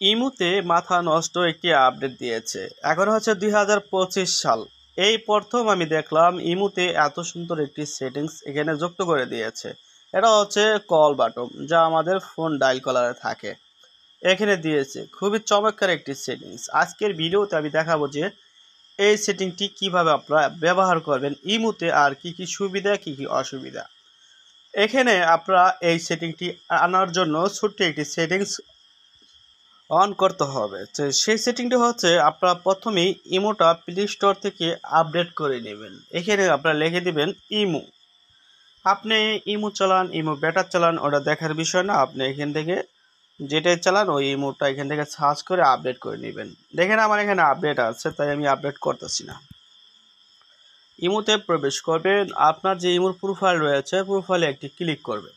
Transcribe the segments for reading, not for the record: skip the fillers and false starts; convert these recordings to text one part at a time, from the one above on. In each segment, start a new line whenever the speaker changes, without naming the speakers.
ইমুতে মাথা নষ্ট একটি আপডেট দিয়েছে। এখন হচ্ছে 2025 সাল। এই প্রথম আমি দেখলাম ইমুতে এত সুন্দর একটি সেটিংস এখানে যুক্ত করে দিয়েছে। এটা হচ্ছে কল বাটন, যা আমাদের ফোন ডায়াল কলারে থাকে। এখানে দিয়েছে খুবই চমৎকার একটি সেটিংস। আজকের ভিডিওতে আমি দেখাবো যে এই সেটিংটি কিভাবে আপনারা ব্যবহার করবেন ইমুতে, আর কি কি সুবিধা কি কি অসুবিধা। এখানে আপনারা এই সেটিংটি আনার জন্য ছোট্ট একটি সেটিংস অন করতে হবে। তো সেই সেটিংটি হচ্ছে আপনারা প্রথমেই ইমোটা প্লে স্টোর থেকে আপডেট করে নেবেন। এখানে আপনারা লিখে দিবেন ইমো। আপনি ইমো চালান, ইমো বেটা চালান, ওটা দেখার বিষয় না। আপনি এখান থেকে যেটাই চালান ওই ইমোটা এখান থেকে সার্চ করে আপডেট করে নেবেন। দেখেন আমার এখানে আপডেট আছে, তাই আমি আপডেট করতেছি না। ইমোতে প্রবেশ করবেন, আপনার যে ইমোর প্রোফাইল রয়েছে প্রোফাইলে একটি ক্লিক করবেন।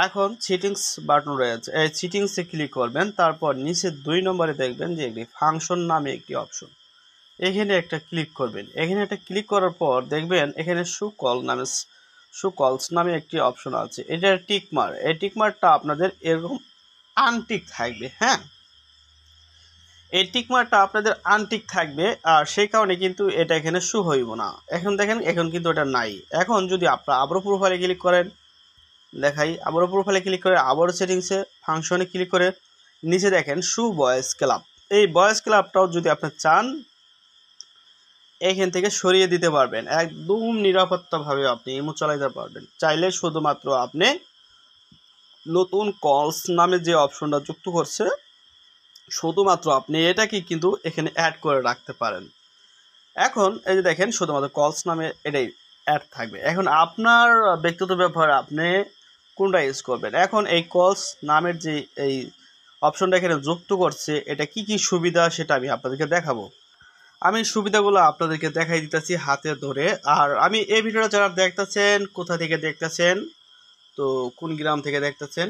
এখন সেটিংস বাটন রয়েছে, এই সেটিংসে ক্লিক করবেন। তারপর নিচে 2 নম্বরে দেখবেন যে একটি ফাংশন নামে একটি অপশন, এখানে একটা ক্লিক করবেন। এখানে একটা ক্লিক করার পর দেখবেন এখানে শো কলস নামে একটি অপশন আছে। এটা টিকমার, এই টিকমারটা আপনাদের এরকম আনটিক থাকবে। হ্যাঁ, এই টিকমারটা আপনাদের আনটিক থাকবে, আর সেই কারণে কিন্তু এটা এখানে শো হইব না। এখন দেখেন এখন কিন্তু এটা নাই। এখন যদি আপনারা আবারও প্রোফাইলে ক্লিক করেন, দেখাই, আবারও প্রোফাইলে ক্লিক করে আবারও সেটিংসে ফাংশনে ক্লিক করে নিচে দেখেন শো ভয়েস ক্লাব। এই ভয়েস ক্লাবটাও যদি আপনি চান এখান থেকে সরিয়ে দিতে পারবেন। একদম নিরাপত্তাভাবে আপনি ইমো চালাইতে পারবেন। চাইলে শুধুমাত্র আপনি নতুন কলস নামে যে অপশনটা যুক্ত করছে শুধুমাত্র আপনি এটাকে কিন্তু এখানে অ্যাড করে রাখতে পারেন। এখন এই যে দেখেন শুধুমাত্র কলস নামে এটাই অ্যাড থাকবে। এখন আপনার ব্যক্তিগত ব্যবহারে আপনি কোনটা ইউজ করবেন। এখন এই কলস নামের যে এই অপশনটা এখানে যুক্ত করছে, এটা কি কি সুবিধা সেটা আমি আপনাদেরকে দেখাবো। আমি সুবিধাগুলো আপনাদেরকে দেখাই দিতেছি হাতে ধরে। আর আমি এই ভিডিওটা যারা দেখতেছেন কোথা থেকে দেখতেছেন, তো কোন গ্রাম থেকে দেখতেছেন,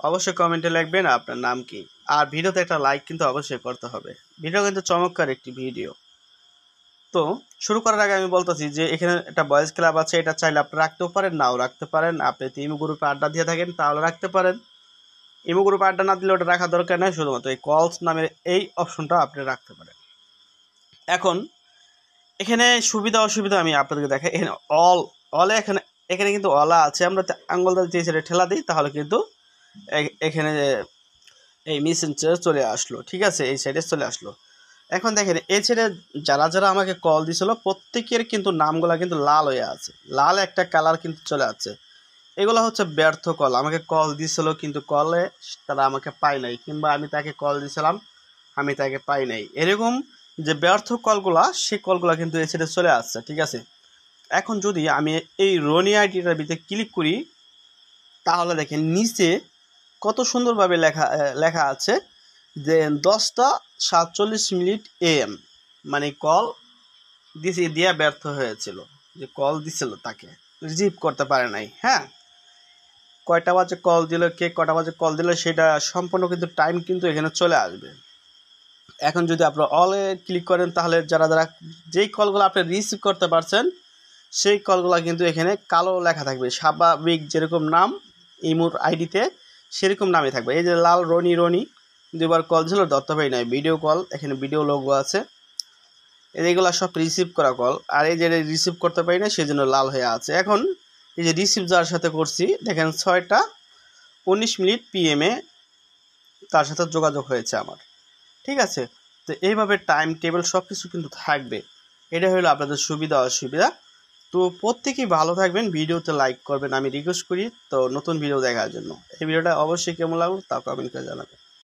অবশ্যই কমেন্টে লিখবেন আপনার নাম কি। আর ভিডিওতে একটা লাইক কিন্তু অবশ্যই করতে হবে। ভিডিও কিন্তু চমৎকার একটি ভিডিও। তো শুরু করার আগে আমি বলতেছি যে এখানে একটা বয়েজ ক্লাব আছে, এটা চাইলে আপনি রাখতেও পারেন, নাও রাখতে পারেন। আপনি ইমো গ্রুপে আড্ডা দিয়ে থাকেন তাহলে রাখতে পারেন। ইমো গ্রুপে আড্ডা না দিলে ওটা রাখার দরকার নেই, শুধুমাত্র এই কলস নামের এই অপশনটা আপনি রাখতে পারেন। এখন এখানে সুবিধা অসুবিধা আমি আপনাদেরকে দেখাই। এখানে অলে এখানে এখানে কিন্তু অলা আছে। আমরা আঙ্গুলটা যে সাইডে ঠেলা দিই তাহলে কিন্তু এখানে এই মেসেঞ্জার চলে আসলো। ঠিক আছে, এই সাইডে চলে আসলো। এখন দেখেন এই সাইডে যারা যারা আমাকে কল দিছিল প্রত্যেকের কিন্তু নামগুলা কিন্তু লাল হয়ে আছে, লাল একটা কালার কিন্তু চলে আসছে। এগুলো হচ্ছে ব্যর্থ কল। আমাকে কল দিছিল কিন্তু কলে তারা আমাকে পায় নাই, কিংবা আমি তাকে কল দিছিলাম আমি তাকে পাই নাই। এরকম যে ব্যর্থ কলগুলা, সেই কলগুলা কিন্তু এই সাইডে চলে আসছে। ঠিক আছে, এখন যদি আমি এই রনি আইডিটার ভিতরে ক্লিক করি তাহলে দেখেন নিচে কত সুন্দরভাবে লেখা আছে যে 10:47 AM, মানে কল দিয়া ব্যর্থ হয়েছিল। যে কল দিছিল তাকে রিসিভ করতে পারে নাই। হ্যাঁ, কয়টা বাজে কল দিল, কে কটা বাজে কল দিল সেটা সম্পূর্ণ কিন্তু টাইম কিন্তু এখানে চলে আসবে। এখন যদি আপনারা অলে ক্লিক করেন তাহলে যারা যারা যেই কলগুলো আপনি রিসিভ করতে পারছেন সেই কলগুলো কিন্তু এখানে কালো লেখা থাকবে। স্বাভাবিক যেরকম নাম ইমোর আইডিতে সেরকম নামে থাকবে। এই যে লাল রনি 2বার কল ছিল ধরতে পারি নাই, ভিডিও কল, এখানে ভিডিও লোগো আছে। এইগুলো সব রিসিভ করা কল, আর এই যে রিসিভ করতে পারি না সেই জন্য লাল হয়ে আছে। এখন এই যে রিসিভ যার সাথে করছি দেখেন 6:19 PM তার সাথে যোগাযোগ হয়েছে আমার। ঠিক আছে, তো এইভাবে টাইম টেবিল সব কিছু কিন্তু থাকবে। এটা হলো আপনাদের সুবিধা অসুবিধা। তো প্রত্যেকেই ভালো থাকবেন, ভিডিওতে লাইক করবেন আমি রিকোয়েস্ট করি। তো নতুন ভিডিও দেখার জন্য এই ভিডিওটা অবশ্যই কেমন লাগলো তা কমেন্ট করে জানাবেন।